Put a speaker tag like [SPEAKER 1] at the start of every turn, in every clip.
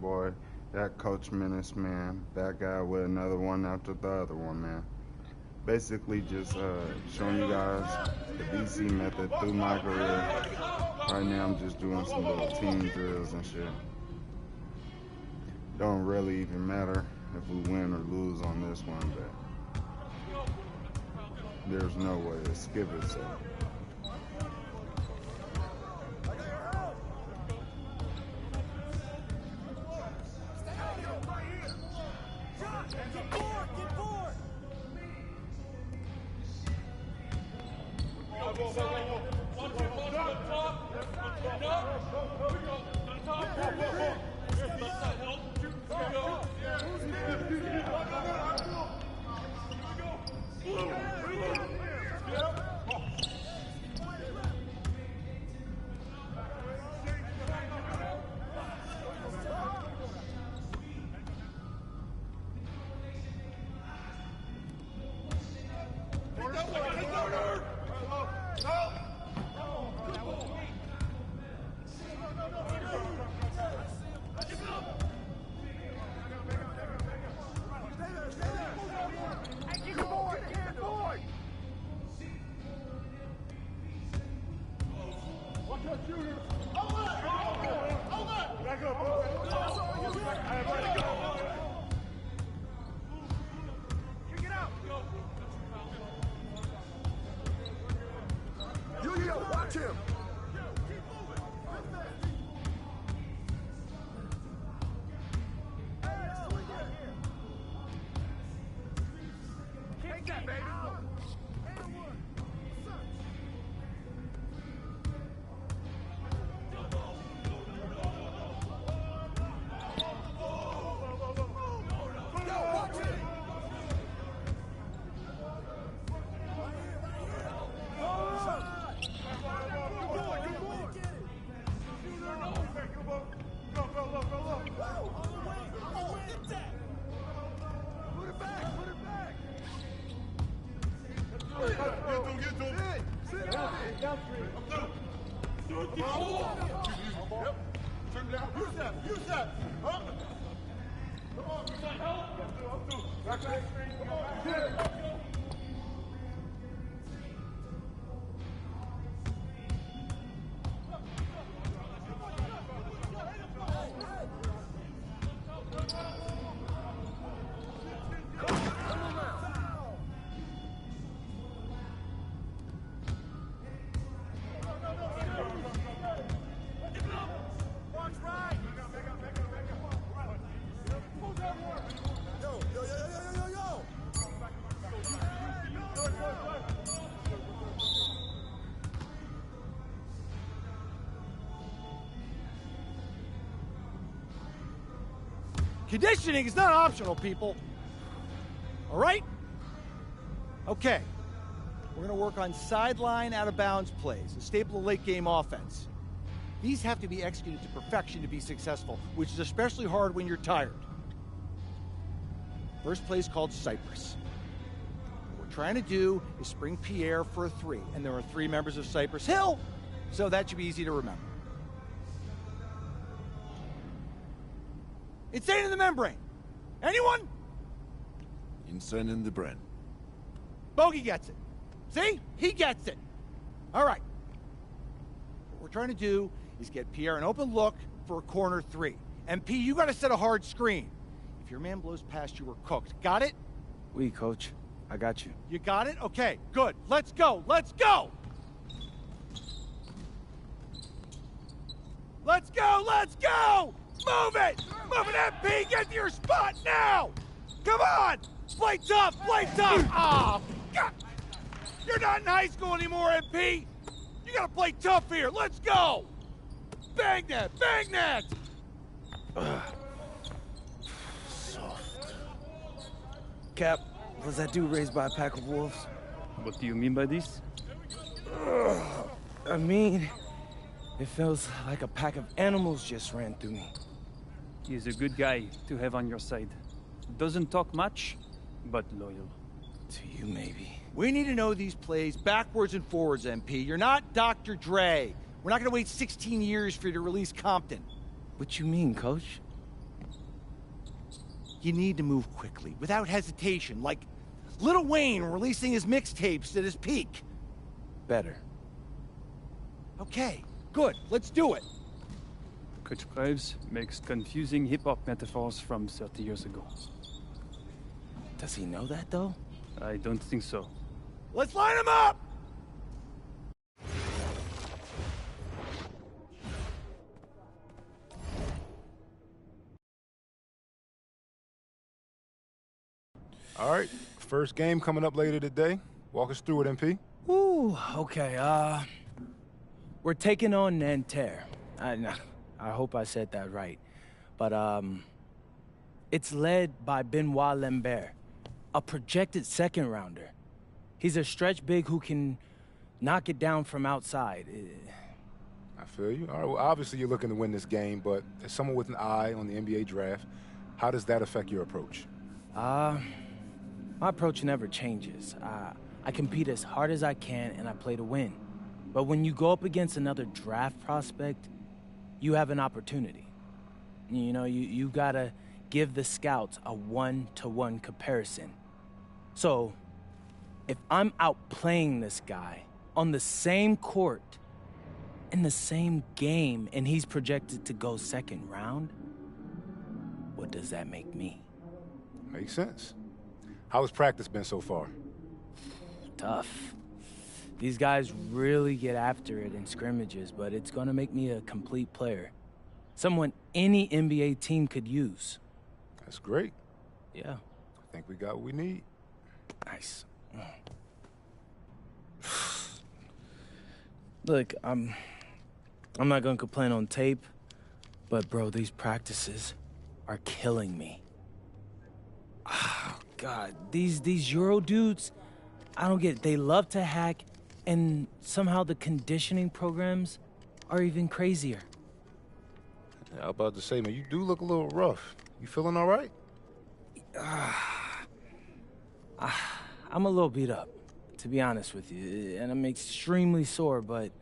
[SPEAKER 1] boy. That Coach Menace, man. That guy with another one after the other one, man. Basically just showing you guys the BC method through my career. Right now I'm just doing some little team drills and shit. Don't really even matter if we win or lose on this one, but there's no way to skip it, so.
[SPEAKER 2] Watch him! Take that, baby!
[SPEAKER 3] Conditioning is not optional, people. All right? Okay. We're going to work on sideline out-of-bounds plays, a staple of late-game offense. These have to be executed to perfection to be successful, which is especially hard when you're tired. First play is called Cypress. What we're trying to do is spring Pierre for a 3, and there are 3 members of Cypress Hill, so that should be easy to remember. Insane in the membrane. Anyone?
[SPEAKER 4] Insane in the brain.
[SPEAKER 3] Bogey gets it. See? He gets it. All right. What we're trying to do is get Pierre an open look for a corner 3. And P, you got to set a hard screen. If your man blows past you, we're cooked. Got it?
[SPEAKER 5] Oui, coach. I got you.
[SPEAKER 3] You got it? Okay, good. Let's go. Let's go. Let's go. Let's go. Move it! Move it, MP! Get to your spot now! Come on! Play tough! Play tough! Oh, God! You're not in high school anymore, MP! You gotta play tough here! Let's go! Bang that! Bang that!
[SPEAKER 5] Soft. Cap, was that dude raised by a pack of wolves?
[SPEAKER 6] What do you mean by this?
[SPEAKER 5] I mean, it feels like a pack of animals just ran through me.
[SPEAKER 6] He's a good guy to have on your side. Doesn't talk much, but loyal.
[SPEAKER 5] To you, maybe.
[SPEAKER 3] We need to know these plays backwards and forwards, MP. You're not Dr. Dre. We're not gonna wait 16 years for you to release Compton.
[SPEAKER 5] What you mean, coach?
[SPEAKER 3] You need to move quickly, without hesitation, like Lil Wayne releasing his mixtapes at his peak.
[SPEAKER 5] Better.
[SPEAKER 3] Okay, good. Let's do it.
[SPEAKER 6] Coach Graves makes confusing hip-hop metaphors from 30 years ago.
[SPEAKER 5] Does he know that, though?
[SPEAKER 6] I don't think so.
[SPEAKER 3] Let's line them up!
[SPEAKER 2] All right, first game coming up later today. Walk us through it, MP.
[SPEAKER 5] Ooh, okay, we're taking on Nanterre. I hope I said that right. But, it's led by Benoit Lambert, a projected second-rounder. He's a stretch big who can knock it down from outside.
[SPEAKER 2] I feel you. All right, well, obviously you're looking to win this game, but as someone with an eye on the NBA draft, how does that affect your approach?
[SPEAKER 5] My approach never changes. I compete as hard as I can, and I play to win. But when you go up against another draft prospect, you have an opportunity. You know, you gotta give the scouts a one-to-one comparison. So, if I'm outplaying this guy on the same court, in the same game, and he's projected to go second round, what does that make me?
[SPEAKER 2] Makes sense. How has practice been so far?
[SPEAKER 5] Tough. These guys really get after it in scrimmages, but it's gonna make me a complete player. Someone any NBA team could use.
[SPEAKER 2] That's great.
[SPEAKER 5] Yeah.
[SPEAKER 2] I think we got what we need.
[SPEAKER 5] Nice. Look, I'm not gonna complain on tape, but bro, these practices are killing me. Oh, God, these Euro dudes, I don't get it. They love to hack, and somehow the conditioning programs are even crazier.
[SPEAKER 2] Yeah, I was about to say, man, you do look a little rough. You feeling all right?
[SPEAKER 5] I'm a little beat up, to be honest with you, and I'm extremely sore, but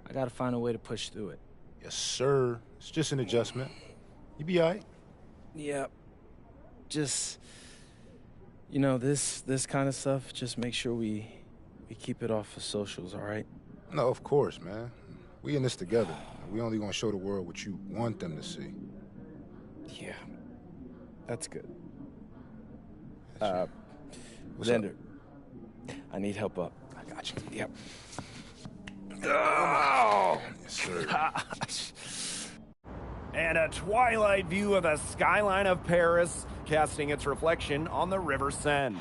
[SPEAKER 5] I gotta find a way to push through it.
[SPEAKER 2] Yes, sir. It's just an adjustment. You be all right.
[SPEAKER 5] Yeah. Just, you know, this kind of stuff, just make sure we keep it off of socials, all right?
[SPEAKER 2] No, of course, man. We in this together. We only gonna show the world what you want them to see.
[SPEAKER 5] Yeah. That's good.
[SPEAKER 2] What's
[SPEAKER 5] Xander,
[SPEAKER 2] up?
[SPEAKER 5] I need help up.
[SPEAKER 2] I got you.
[SPEAKER 5] Yep.
[SPEAKER 2] Oh! Yes, sir.
[SPEAKER 5] Gosh.
[SPEAKER 7] And a twilight view of the skyline of Paris, casting its reflection on the River Seine.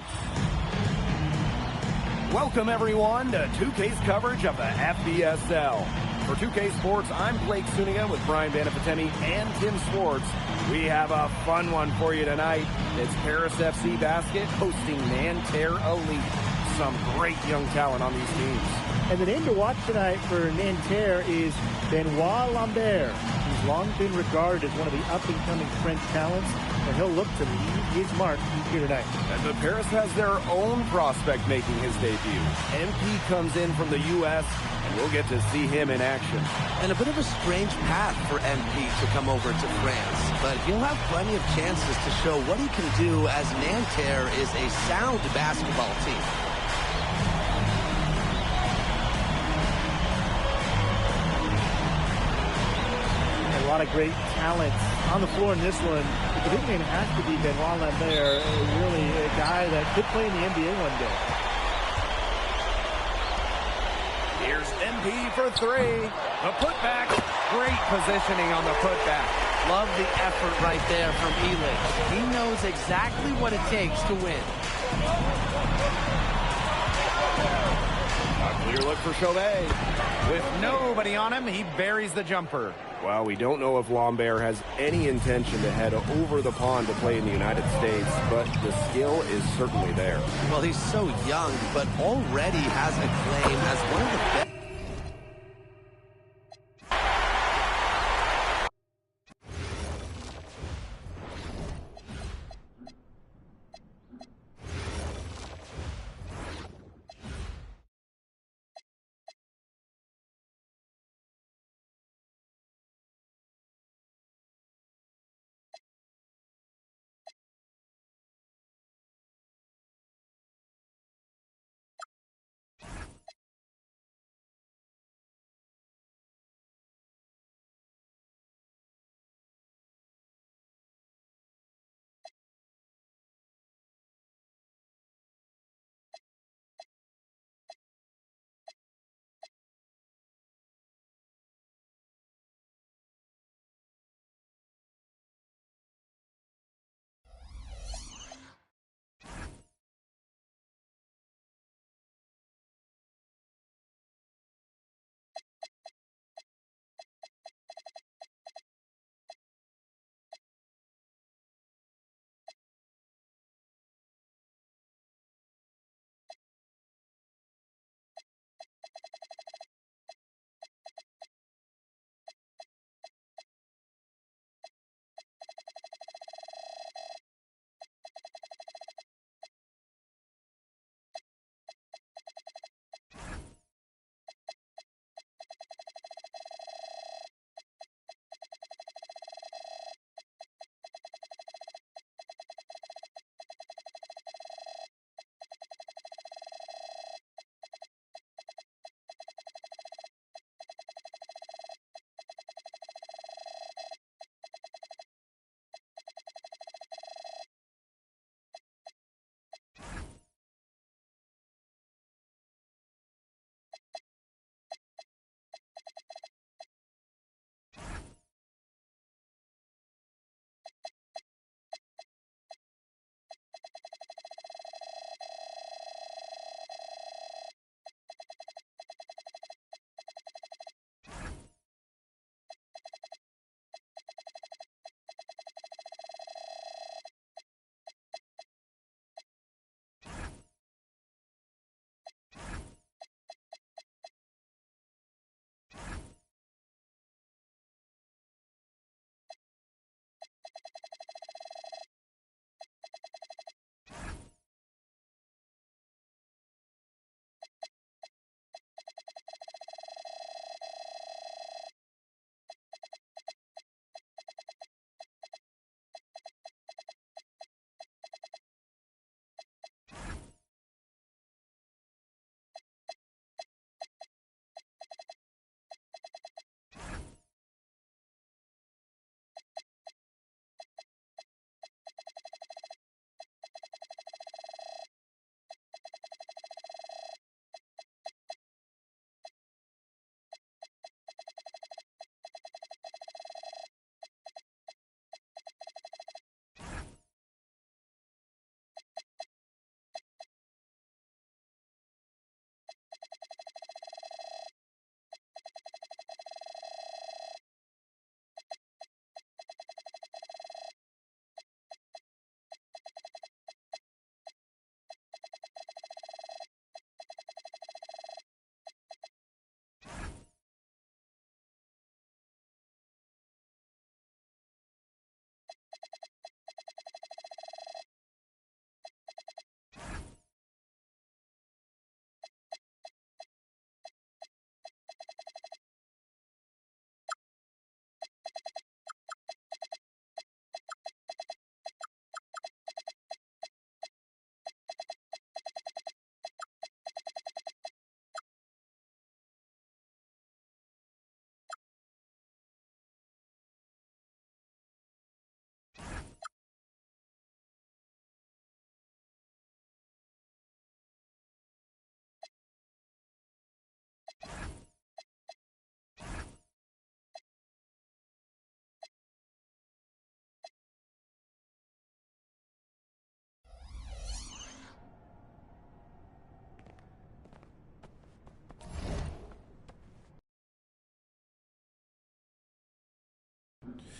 [SPEAKER 7] Welcome, everyone, to 2K's coverage of the FBSL. For 2K Sports, I'm Blake Suniga with Brian Banafitemi and Tim Swartz. We have a fun one for you tonight. It's Paris FC Basket hosting Nanterre Elite. Some great young talent on these teams.
[SPEAKER 8] And the name to watch tonight for Nanterre is Benoit Lambert. He's long been regarded as one of the up-and-coming French talents, and he'll look to leave his mark here tonight.
[SPEAKER 7] And the Paris has their own prospect making his debut. MP comes in from the U.S., and we'll get to see him in action.
[SPEAKER 9] And a bit of a strange path for MP to come over to France, but he'll have plenty of chances to show what he can do, as Nanterre is a sound basketball team.
[SPEAKER 8] A lot of great talent on the floor in this one. The big man has to be Benoit Lambert, really a guy that could play in the NBA one day.
[SPEAKER 7] Here's MP for three. The putback. Great positioning on the putback.
[SPEAKER 9] Love the effort right there from Elix. He knows exactly what it takes to win.
[SPEAKER 7] A clear look for Chauvet. With nobody on him, he buries the jumper. Well, we don't know if Lambert has any intention to head over the pond to play in the United States, but the skill is certainly there.
[SPEAKER 9] Well, he's so young, but already has a claim as one of the best.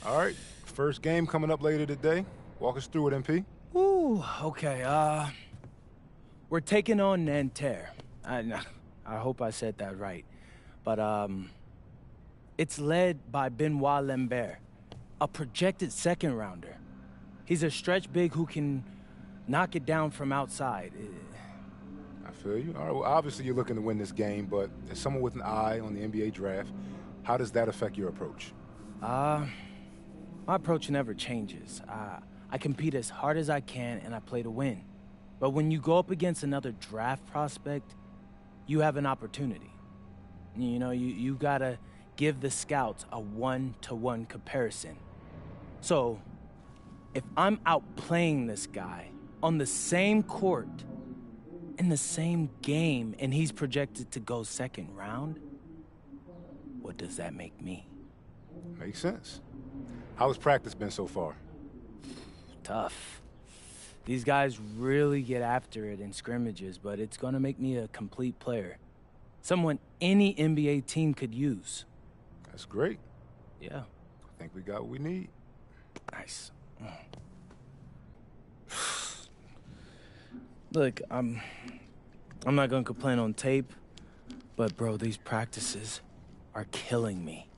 [SPEAKER 2] All right, first game coming up later today. Walk us through it, MP.
[SPEAKER 5] Ooh, okay. We're taking on Nanterre. I hope I said that right. But, it's led by Benoit Lambert, a projected second rounder. He's a stretch big who can knock it down from outside.
[SPEAKER 2] I feel you. All right, well, obviously you're looking to win this game, but as someone with an eye on the NBA draft, how does that affect your approach?
[SPEAKER 5] My approach never changes. I compete as hard as I can, and I play to win. But when you go up against another draft prospect, you have an opportunity. You know, you gotta give the scouts a one-to-one comparison. So, if I'm outplaying this guy on the same court, in the same game, and he's projected to go second round, what does that make me?
[SPEAKER 2] Makes sense. How has practice been so far?
[SPEAKER 5] Tough. These guys really get after it in scrimmages, but it's gonna make me a complete player. Someone any NBA team could use.
[SPEAKER 2] That's great.
[SPEAKER 5] Yeah.
[SPEAKER 2] I think we got what we need.
[SPEAKER 5] Nice. Look, I'm not gonna complain on tape, but bro, these practices are killing me.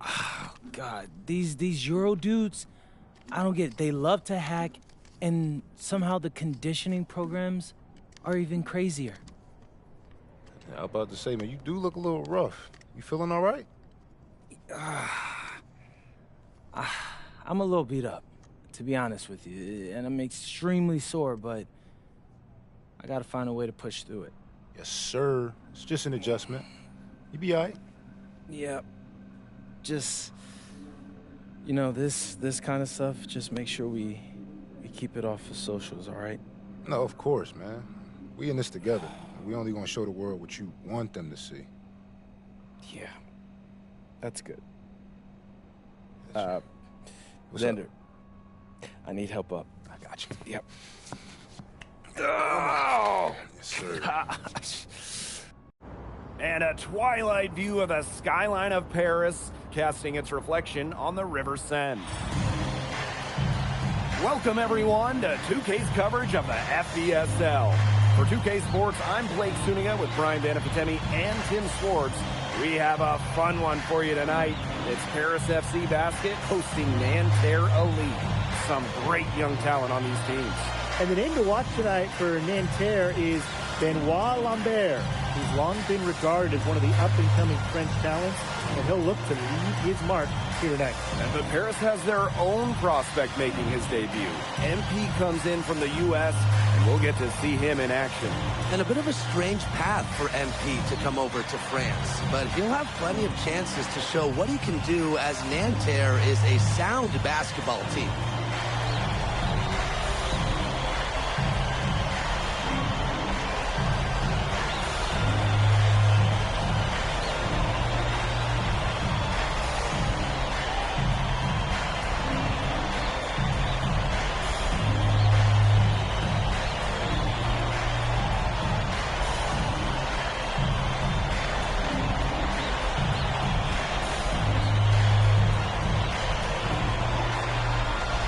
[SPEAKER 5] Oh, God, these Euro dudes, I don't get it. They love to hack, and somehow the conditioning programs are even crazier.
[SPEAKER 2] Yeah, I was about to say, man, you do look a little rough. You feeling all right?
[SPEAKER 5] I'm a little beat up, to be honest with you, and I'm extremely sore, but I gotta find a way to push through it.
[SPEAKER 2] Yes, sir. It's just an adjustment. You be all right.
[SPEAKER 5] Yeah. Just, you know, this kind of stuff, just make sure we keep it off the socials, all right?
[SPEAKER 2] No, of course, man. We in this together. We only gonna show the world what you want them to see.
[SPEAKER 5] Yeah. That's good.
[SPEAKER 2] What's
[SPEAKER 5] Xander,
[SPEAKER 2] up?
[SPEAKER 5] I need help up.
[SPEAKER 2] I got you.
[SPEAKER 5] Yep.
[SPEAKER 2] Oh! Yes, sir.
[SPEAKER 5] Gosh.
[SPEAKER 7] And a twilight view of the skyline of Paris, casting its reflection on the River Seine. Welcome, everyone, to 2K's coverage of the FBSL. For 2K Sports, I'm Blake Zuniga with Brian Banafitemi and Tim Swartz. We have a fun one for you tonight. It's Paris FC Basket hosting Nanterre Elite. Some great young talent on these teams.
[SPEAKER 8] And the name to watch tonight for Nanterre is Benoit Lambert, who's long been regarded as one of the up-and-coming French talents, and he'll look to leave his mark here tonight.
[SPEAKER 7] But Paris has their own prospect making his debut. MP comes in from the U.S., and we'll get to see him in action.
[SPEAKER 9] And a bit of a strange path for MP to come over to France, but he'll have plenty of chances to show what he can do as Nanterre is a sound basketball team.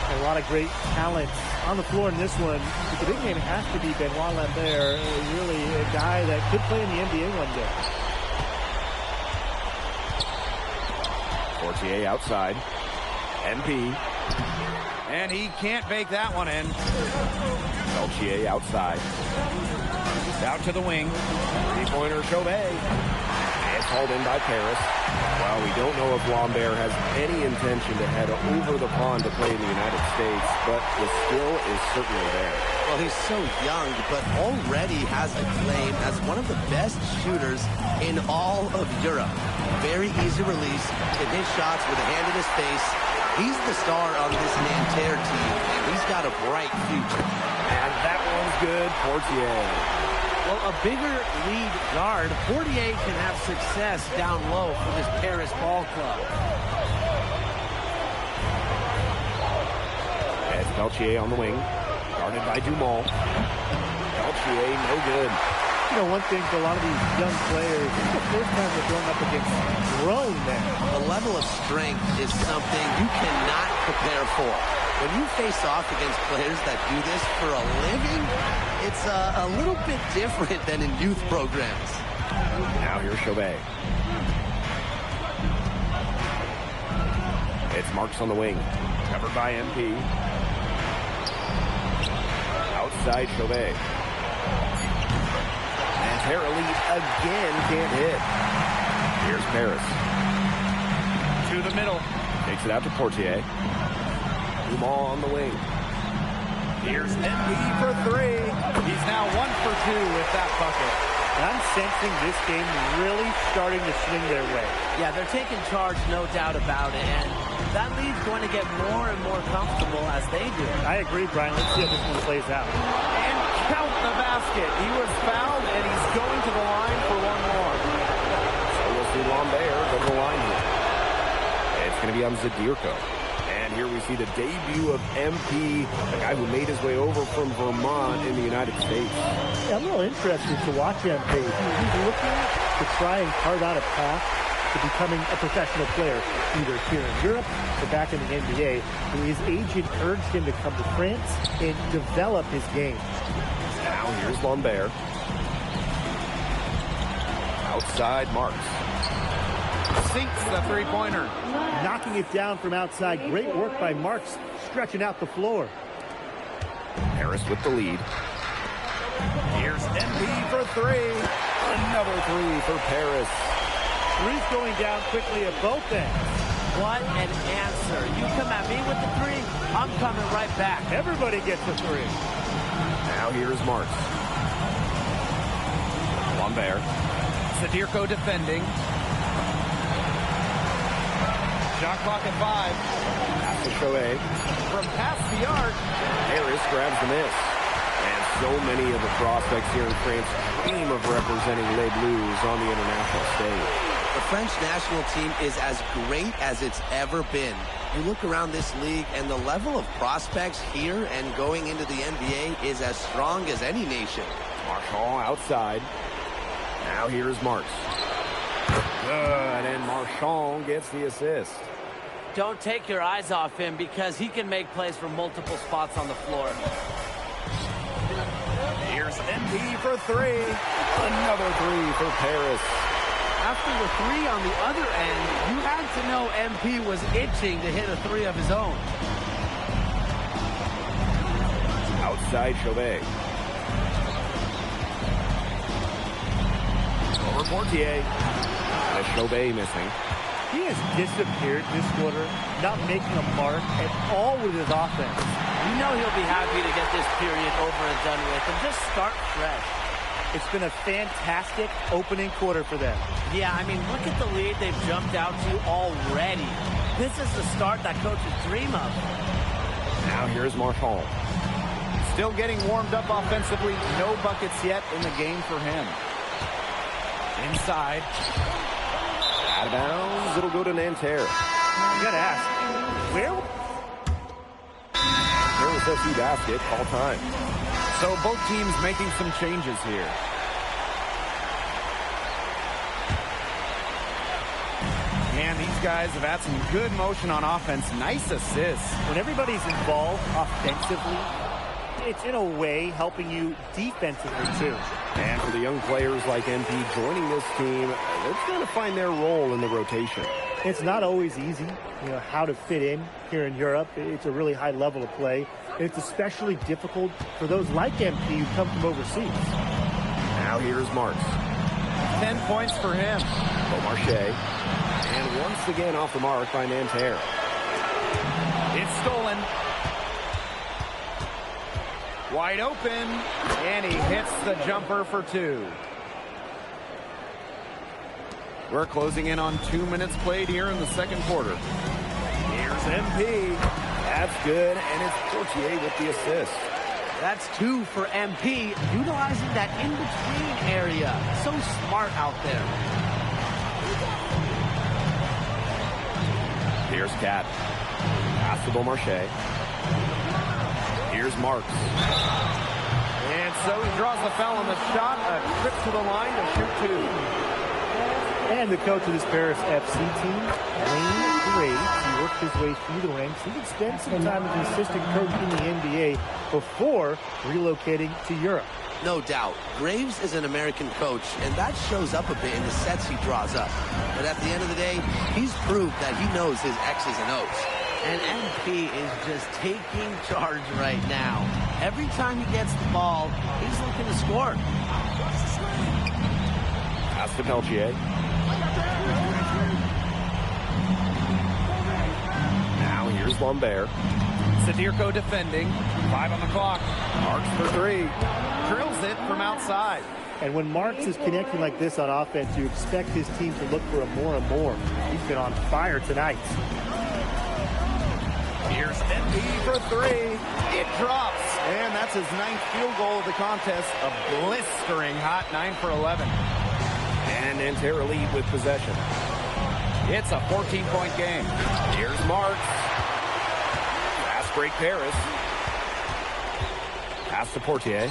[SPEAKER 8] A lot of great talent on the floor in this one. But the big name has to be Benoit Lambert, really a guy that could play in the NBA one day.
[SPEAKER 7] Fortier outside. MP.
[SPEAKER 3] And he can't bake that one in.
[SPEAKER 7] Peltier outside.
[SPEAKER 3] Out to the wing.
[SPEAKER 7] Three-pointer Chauvet. It's hauled in by Paris. Well, we don't know if Lambert has any intention to head over the pond to play in the United States, but the skill is certainly there.
[SPEAKER 9] Well, he's so young, but already has a claim as one of the best shooters in all of Europe. Very easy release, can hit shots with a hand in his face. He's the star on this Nanterre team, and he's got a bright future.
[SPEAKER 7] And that one's good, Fortier.
[SPEAKER 10] Well, a bigger lead guard, Fortier can have success down low for this Paris ball club.
[SPEAKER 7] It's Peltier on the wing, guarded by Dumont. Peltier, no good.
[SPEAKER 8] You know, one thing for a lot of these young players, it's the first time they're going up against grown men.
[SPEAKER 9] The level of strength is something you cannot prepare for. When you face off against players that do this for a living, it's a little bit different than in youth programs.
[SPEAKER 7] Now here's Chauvet. It's Marks on the wing. Covered by MP. Outside Chauvet. And Terra lead again can't hit. Here's Paris.
[SPEAKER 3] To the middle.
[SPEAKER 7] Takes it out to Portier. Dumas on the wing.
[SPEAKER 3] Here's MP for 3. He's now 1 for 2 with that bucket.
[SPEAKER 8] I'm sensing this game really starting to swing their way.
[SPEAKER 10] Yeah, they're taking charge, no doubt about it, and that lead's going to get more and more comfortable as they do.
[SPEAKER 8] I agree, Brian. Let's see how this one plays out.
[SPEAKER 3] And count the basket. He was fouled, and he's going to the line for one more.
[SPEAKER 7] So we'll see Lambert go to the line here. It's going to be on Zadirko. And here we see the debut of MP, the guy who made his way over from Vermont in the United States.
[SPEAKER 8] Yeah, I'm real interested to watch MP. He's looking to try and carve out a path to becoming a professional player, either here in Europe or back in the NBA. His agent urged him to come to France and develop his game.
[SPEAKER 7] Now here's Lambert. Outside Marks.
[SPEAKER 3] Sinks the three-pointer.
[SPEAKER 8] Knocking it down from outside. Great work by Marks, stretching out the floor.
[SPEAKER 7] Harris with the lead.
[SPEAKER 3] Here's MP for 3.
[SPEAKER 7] Another 3 for Paris.
[SPEAKER 8] Three's going down quickly at both ends.
[SPEAKER 10] What an answer. You come at me with the 3, I'm coming right back.
[SPEAKER 8] Everybody gets a 3.
[SPEAKER 7] Now here's Marks. Lambert.
[SPEAKER 3] Zadirko defending. Shot clock at 5.
[SPEAKER 7] Pass to Chauvet.
[SPEAKER 3] From past the arc.
[SPEAKER 7] Harris grabs the miss. And so many of the prospects here in France dream of representing Les Bleus on the international stage.
[SPEAKER 9] The French national team is as great as it's ever been. You look around this league, and the level of prospects here and going into the NBA is as strong as any nation.
[SPEAKER 7] Marchand outside. Now here's Marks. Good, and Marchand gets the assist.
[SPEAKER 10] Don't take your eyes off him because he can make plays from multiple spots on the floor.
[SPEAKER 3] Here's MP for 3.
[SPEAKER 7] Another 3 for Paris.
[SPEAKER 10] After the 3 on the other end, you had to know MP was itching to hit a 3 of his own.
[SPEAKER 7] Outside Chauvet. Over Portier. And Chauvet missing.
[SPEAKER 8] He has disappeared this quarter, not making a mark at all with his offense.
[SPEAKER 10] You know he'll be happy to get this period over and done with and just start fresh.
[SPEAKER 8] It's been a fantastic opening quarter for them.
[SPEAKER 10] Yeah, I mean, look at the lead they've jumped out to already. This is the start that coaches dream of.
[SPEAKER 7] Now here's Marchand.
[SPEAKER 3] Still getting warmed up offensively. No buckets yet in the game for him. Inside.
[SPEAKER 7] Out of bounds. It'll go to Nanterre.
[SPEAKER 8] You gotta ask, where?
[SPEAKER 7] There's a few basket. Call time.
[SPEAKER 3] So both teams making some changes here. And these guys have had some good motion on offense. Nice assists.
[SPEAKER 8] When everybody's involved offensively, it's in a way helping you defensively too.
[SPEAKER 7] And for the young players like MP joining this team, they're trying to find their role in the rotation.
[SPEAKER 8] It's not always easy, how to fit in here in Europe. It's a really high level of play. It's especially difficult for those like MP who come from overseas.
[SPEAKER 7] Now here's Marks.
[SPEAKER 3] 10 points for him.
[SPEAKER 7] Beaumarchais. And once again off the mark by Nanterre.
[SPEAKER 3] It's stolen. Wide open. And he hits the jumper for 2. We're closing in on 2 minutes played here in the second quarter.
[SPEAKER 7] Here's MP. That's good, and it's Portier with the assist.
[SPEAKER 10] That's 2 for MP, utilizing that in-between area. So smart out there.
[SPEAKER 7] Here's Cat. Pass to Beaumarchais. Here's Marks.
[SPEAKER 3] And
[SPEAKER 7] so he draws the foul on the shot. A trip to the line to shoot 2.
[SPEAKER 8] And the coach of this Paris FC team, Wayne Graves, he worked his way through the ranks. He would spend some time as an assistant coach in the NBA before relocating to Europe.
[SPEAKER 9] No doubt. Graves is an American coach, and that shows up a bit in the sets he draws up. But at the end of the day, he's proved that he knows his X's and O's. And MP is just taking charge right now. Every time he gets the ball, he's looking to score.
[SPEAKER 7] Pass to Peltier. Now here's Lambert.
[SPEAKER 11] Sadirko defending. 5 on the clock.
[SPEAKER 7] Marks for 3.
[SPEAKER 11] Drills it from outside.
[SPEAKER 8] And when Marks is connecting like this on offense, you expect his team to look for a more and more. He's been on fire tonight.
[SPEAKER 11] Here's MP for 3. It drops. And that's his 9th field goal of the contest. A blistering hot 9 for 11.
[SPEAKER 7] And Nanterre lead with possession.
[SPEAKER 11] It's a 14-point game.
[SPEAKER 7] Here's Marks. Fast break Paris. Pass to Portier.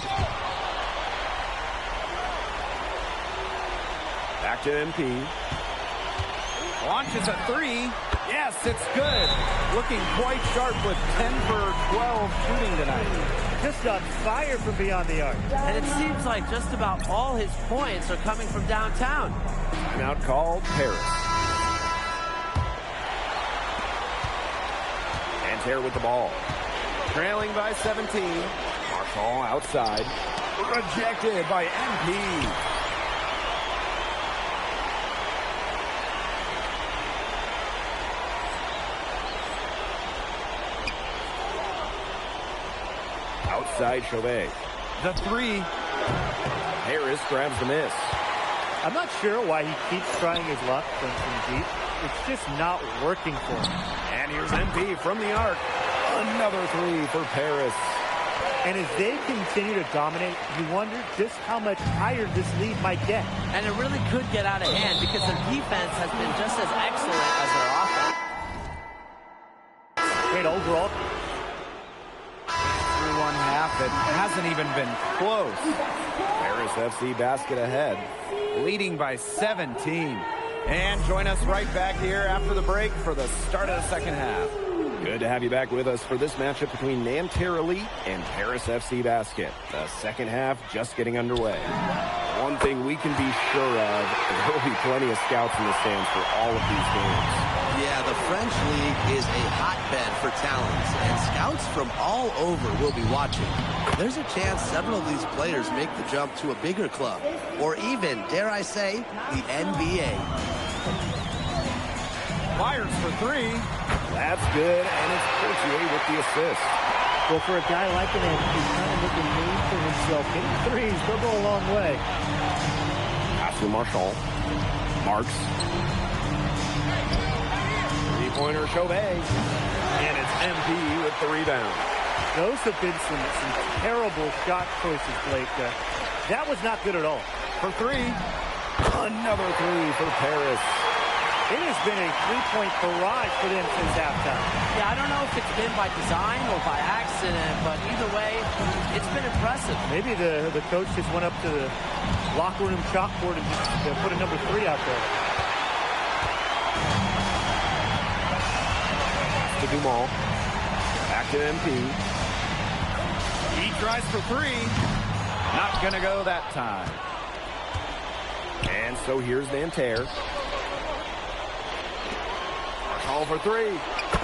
[SPEAKER 7] Back to MP.
[SPEAKER 11] Launches a 3. Yes, it's good. Looking quite sharp with 10 for 12 shooting tonight.
[SPEAKER 8] Just on fire from beyond the arc.
[SPEAKER 9] And it seems like just about all his points are coming from downtown.
[SPEAKER 7] Timeout called Paris. Nanterre with the ball.
[SPEAKER 11] Trailing by 17.
[SPEAKER 7] Marshall outside.
[SPEAKER 11] Rejected by MP.
[SPEAKER 7] Outside Chauvet.
[SPEAKER 11] The 3.
[SPEAKER 7] Harris grabs the miss.
[SPEAKER 8] I'm not sure why he keeps trying his luck from deep. It's just not working for him.
[SPEAKER 7] And here's MP from the arc. Another 3 for Paris.
[SPEAKER 8] And as they continue to dominate, you wonder just how much higher this lead might get.
[SPEAKER 9] And it really could get out of hand because their defense has been just as excellent as their offense.
[SPEAKER 8] Great overall.
[SPEAKER 11] Through one half, it hasn't even been close.
[SPEAKER 7] Paris FC basket ahead.
[SPEAKER 11] Leading by 17. And join us right back here after the break for the start of the second half.
[SPEAKER 7] Good to have you back with us for this matchup between Nanterre Elite and Paris FC Basket. The second half just getting underway. One thing we can be sure of, there will be plenty of scouts in the stands for all of these games.
[SPEAKER 9] Yeah, the French League is a hotbed for talent, and scouts from all over will be watching. There's a chance several of these players make the jump to a bigger club, or even, dare I say, the NBA.
[SPEAKER 11] Fires for 3.
[SPEAKER 7] That's good, and it's Portier with the assist.
[SPEAKER 8] Well, for a guy like him, he's trying to make a name for himself. Hitting threes, they'll go a long way.
[SPEAKER 7] Pass to Marshall. Marks. Three-pointer Chauvet. And it's MP with the rebound.
[SPEAKER 8] Those have been some terrible shot choices, Blake. That was not good at all.
[SPEAKER 11] For 3.
[SPEAKER 7] Another 3 for Paris.
[SPEAKER 8] It has been a three-point barrage for them since halftime.
[SPEAKER 9] Yeah, I don't know if it's been by design or by accident, but either way, it's been impressive.
[SPEAKER 8] Maybe the coach just went up to the locker room chalkboard and just put a number 3 out there.
[SPEAKER 7] To Dumont. Back to MP.
[SPEAKER 11] He tries for 3. Not going to go that time.
[SPEAKER 7] And so here's Nanterre. Call for 3.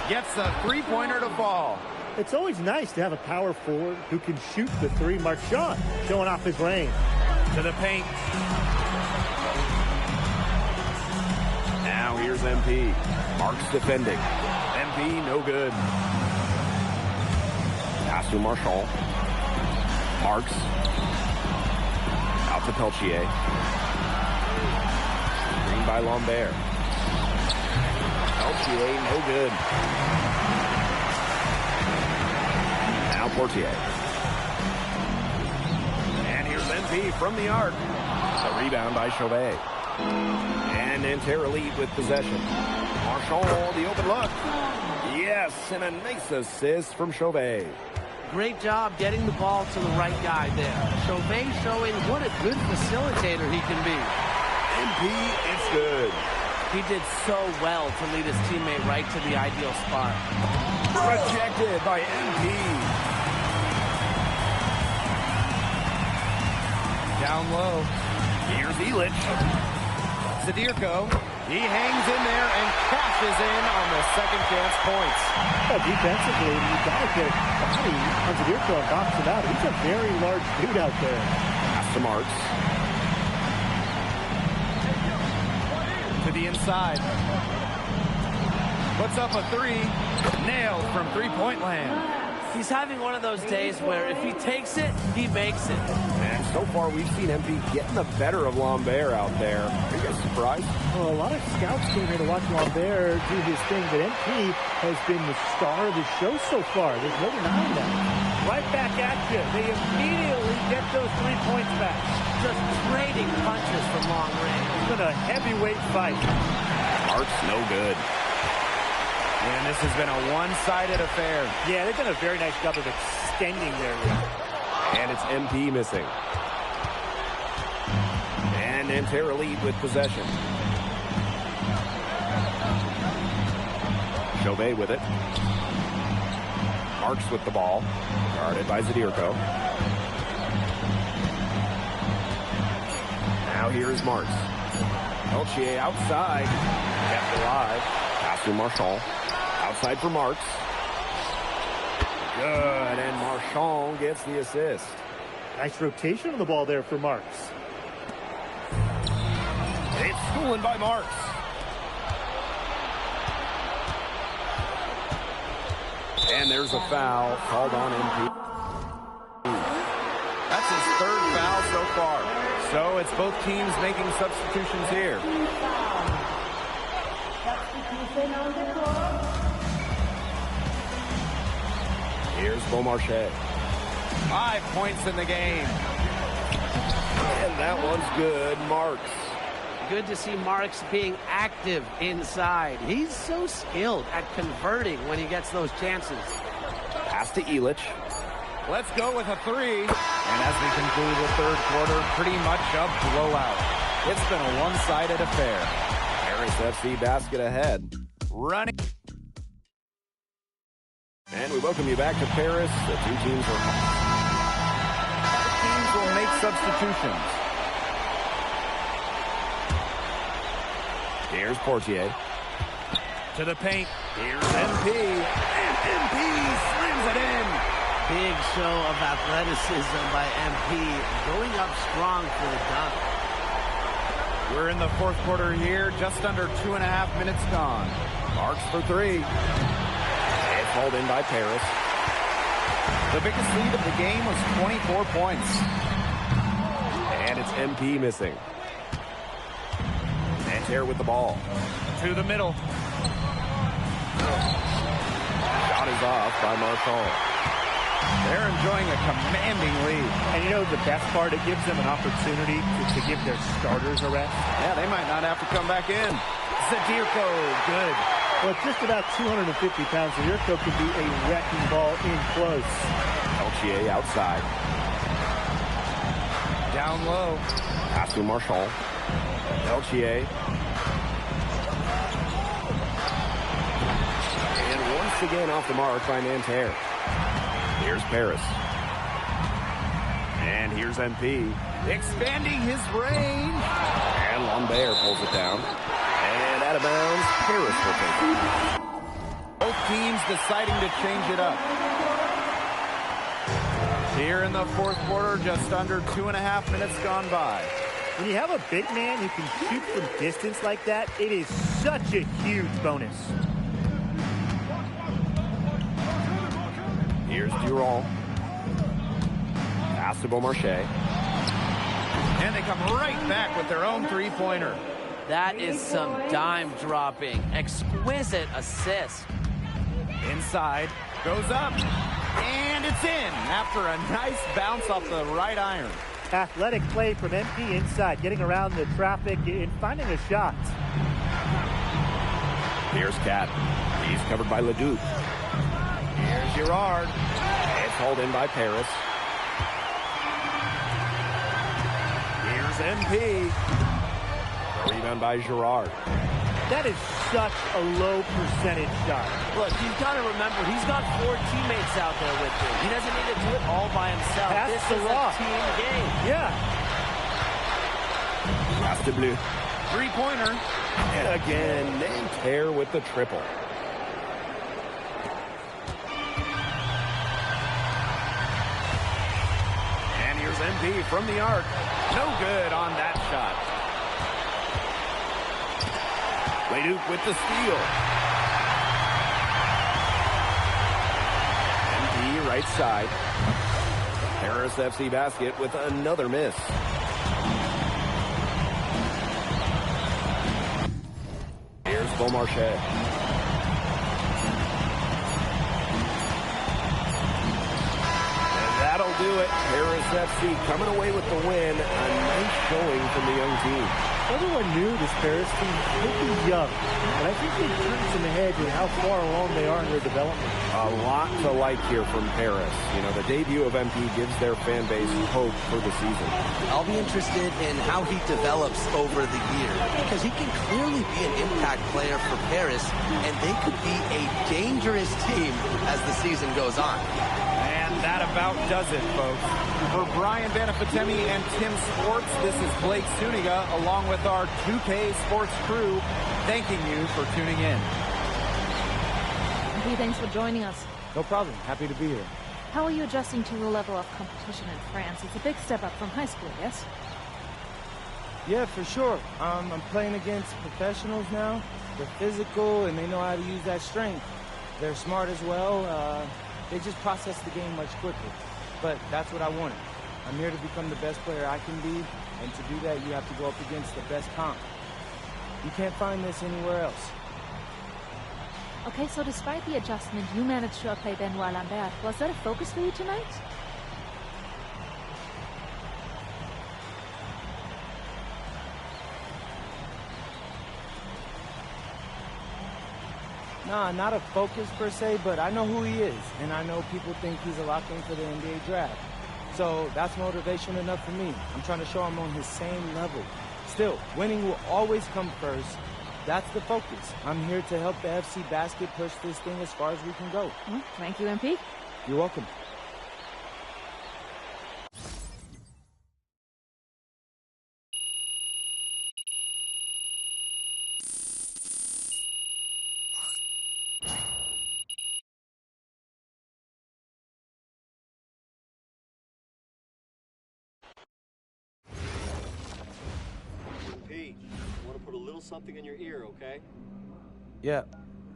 [SPEAKER 11] Gets the three-pointer to fall.
[SPEAKER 8] It's always nice to have a power forward who can shoot the 3. Marchand showing off his range.
[SPEAKER 11] To the paint.
[SPEAKER 7] Now here's MP. Marks defending. MP no good. Pass to Marshall. Marks. Out to Peltier. Screen by Lambert. Peltier, no good. Now Portier. And here's MP from the arc. A rebound by Chauvet. And Nanterre lead with possession. Marshall, the open look. Yes, and a nice assist from Chauvet.
[SPEAKER 10] Great job getting the ball to the right guy there. Chauvet showing what a good facilitator he can be.
[SPEAKER 7] MP, it's good.
[SPEAKER 10] He did so well to lead his teammate right to the ideal spot.
[SPEAKER 7] Rejected by MP.
[SPEAKER 11] Down low. Here's Elich. Zadirko. He hangs in there and cashes in on the second chance points.
[SPEAKER 8] Well, defensively, you got to get a body on Zadirko and box him out. He's a very large dude out there.
[SPEAKER 7] Pass to Marks.
[SPEAKER 11] To the inside. Puts up a three. Nailed from three-point land.
[SPEAKER 10] He's having one of those days where if he takes it, he makes it.
[SPEAKER 7] And so far, we've seen MP getting the better of Lambert out there. Are you guys surprised?
[SPEAKER 8] Well, a lot of scouts came here to watch Lambert do his thing, but MP has been the star of the show so far. There's no denying that.
[SPEAKER 3] Right back at you. They immediately get those 3 points back.
[SPEAKER 10] Just trading punches from long range.
[SPEAKER 3] It's been a heavyweight fight.
[SPEAKER 7] Marks, no good.
[SPEAKER 11] And this has been a one-sided affair.
[SPEAKER 3] Yeah, they've done a very nice job of extending their lead.
[SPEAKER 7] And it's MP missing. And Nanterre lead with possession. Chauvet with it. Marks with the ball. Guarded by Zadirko. Now here's Marks. Peltier outside. Kept alive. Pass to Marchand. Outside for Marks. Good, and Marchand gets the assist.
[SPEAKER 8] Nice rotation on the ball there for Marks.
[SPEAKER 7] It's stolen by Marks. And there's a foul called on MP.
[SPEAKER 11] That's his third foul so far. So it's both teams making substitutions here.
[SPEAKER 7] Here's Beaumarchais.
[SPEAKER 11] 5 points in the game.
[SPEAKER 7] And that one's good. Marks.
[SPEAKER 10] Good to see Marks being active inside. He's so skilled at converting when he gets those chances.
[SPEAKER 7] Pass to Elich.
[SPEAKER 11] Let's go with a three. And as we conclude the third quarter, pretty much a blowout. It's been a one-sided affair.
[SPEAKER 7] Paris FC basket ahead.
[SPEAKER 11] Running.
[SPEAKER 7] And we welcome you back to Paris. The two teams are home.
[SPEAKER 11] Teams will make substitutions.
[SPEAKER 7] Here's Portier.
[SPEAKER 11] To the paint. Here's MP. And MP slams it in.
[SPEAKER 10] Big show of athleticism by MP. Going up strong for the dunk.
[SPEAKER 11] We're in the fourth quarter here. Just under 2.5 minutes gone.
[SPEAKER 7] Marks for three. It's hauled in by Paris.
[SPEAKER 11] The biggest lead of the game was 24 points.
[SPEAKER 7] And it's MP missing. Nanterre with the ball.
[SPEAKER 11] To the middle.
[SPEAKER 7] Shot is off by Marchand.
[SPEAKER 11] They're enjoying a commanding lead.
[SPEAKER 8] And you know the best part? It gives them an opportunity to give their starters a rest.
[SPEAKER 11] Yeah, they might not have to come back in. Zadirko, good.
[SPEAKER 8] Well, at just about 250 pounds, Zadirko can be a wrecking ball in close.
[SPEAKER 7] Peltier outside.
[SPEAKER 11] Down low.
[SPEAKER 7] Pass to Marchand. Peltier. And once again off the mark by Nanterre. Here's Paris. And here's MP.
[SPEAKER 11] Expanding his range.
[SPEAKER 7] And Lambert pulls it down. And out of bounds, Paris will take it.
[SPEAKER 11] Both teams deciding to change it up. Here in the fourth quarter, just under 2.5 minutes gone by.
[SPEAKER 8] When you have a big man who can shoot from distance like that, it is such a huge bonus.
[SPEAKER 7] Here's Durand. Pass to Beaumarchais.
[SPEAKER 11] And they come right back with their own three-pointer.
[SPEAKER 10] That is some dime dropping. Exquisite assist.
[SPEAKER 11] Inside. Goes up. And it's in after a nice bounce off the right iron.
[SPEAKER 8] Athletic play from MP inside, getting around the traffic and finding a shot.
[SPEAKER 7] Here's Cat. He's covered by Leduc.
[SPEAKER 11] Here's Girard.
[SPEAKER 7] It's hauled in by Paris. Here's MP. Rebound by Girard.
[SPEAKER 8] That is such a low percentage shot.
[SPEAKER 10] Look, you've got to remember, he's got 4 teammates out there with him. He doesn't need to do it all by himself.
[SPEAKER 8] Pass
[SPEAKER 10] this
[SPEAKER 8] the
[SPEAKER 10] is
[SPEAKER 8] rock.
[SPEAKER 10] a team game.
[SPEAKER 8] Yeah.
[SPEAKER 7] Pass to Blue.
[SPEAKER 11] Three-pointer.
[SPEAKER 7] And again, Nanterre with the triple. And here's MP from the arc. No good on that shot. Leduc with the steal. MP right side. Paris FC basket with another miss. Here's Beaumarchais. And that'll do it. Paris FC coming away with the win. A nice showing from the young team.
[SPEAKER 8] Everyone knew this Paris team would be young, and I think they've turned some ahead with how far along they are in their development.
[SPEAKER 7] A lot to like here from Paris. You know, the debut of MP gives their fan base hope for the season.
[SPEAKER 9] I'll be interested in how he develops over the year, because he can clearly be an impact player for Paris, and they could be a dangerous team as the season goes on.
[SPEAKER 11] And that about does it, folks. For Brian Banafitemi and Tim Swartz, this is Blake Suniga, along with our 2K Sports crew, thanking you for tuning in.
[SPEAKER 12] MP, thanks for joining us.
[SPEAKER 5] No problem. Happy to be here.
[SPEAKER 12] How are you adjusting to the level of competition in France? It's a big step up from high school, yes?
[SPEAKER 5] Yeah, for sure. I'm playing against professionals now. They're physical, and they know how to use that strength. They're smart as well. They just process the game much quicker. But that's what I wanted. I'm here to become the best player I can be, and to do that, you have to go up against the best comp. You can't find this anywhere else.
[SPEAKER 12] Okay, so despite the adjustment, you managed to outplay Benoit Lambert. Was that a focus for you tonight?
[SPEAKER 5] Nah, not a focus per se, but I know who he is, and I know people think he's a lock-in for the NBA draft. So that's motivation enough for me. I'm trying to show him on his same level. Still, winning will always come first. That's the focus. I'm here to help the FC Basket push this thing as far as we can go.
[SPEAKER 12] Thank you, MP.
[SPEAKER 5] You're welcome.
[SPEAKER 13] Pete, I want to put a little something in your ear, okay?
[SPEAKER 5] Yeah,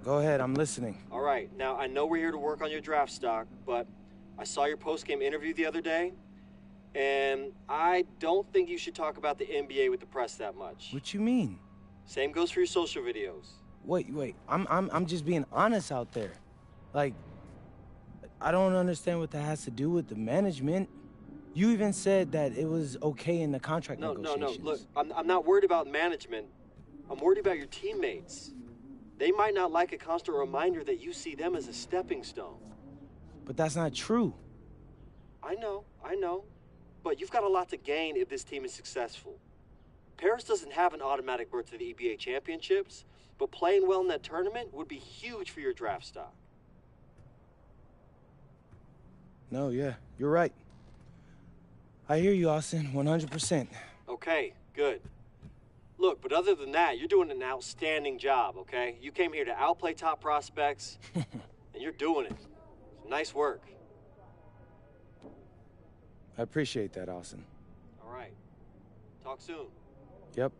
[SPEAKER 5] go ahead. I'm listening.
[SPEAKER 13] All right. Now, I know we're here to work on your draft stock, but I saw your post-game interview the other day, and I don't think you should talk about the NBA with the press that much.
[SPEAKER 5] What you mean?
[SPEAKER 13] Same goes for your social videos.
[SPEAKER 5] Wait. I'm just being honest out there. Like, I don't understand what that has to do with the management. You even said that it was okay in the contract negotiations.
[SPEAKER 13] No. Look, I'm not worried about management. I'm worried about your teammates. They might not like a constant reminder that you see them as a stepping stone.
[SPEAKER 5] But that's not true.
[SPEAKER 13] I know. But you've got a lot to gain if this team is successful. Paris doesn't have an automatic berth to the EBA championships, but playing well in that tournament would be huge for your draft stock.
[SPEAKER 5] No, yeah, you're right. I hear you, Austin, 100%.
[SPEAKER 13] Okay, good. Look, but other than that, you're doing an outstanding job, okay? You came here to outplay top prospects, and you're doing it. Nice work.
[SPEAKER 5] I appreciate that, Austin.
[SPEAKER 13] All right. Talk soon.
[SPEAKER 5] Yep.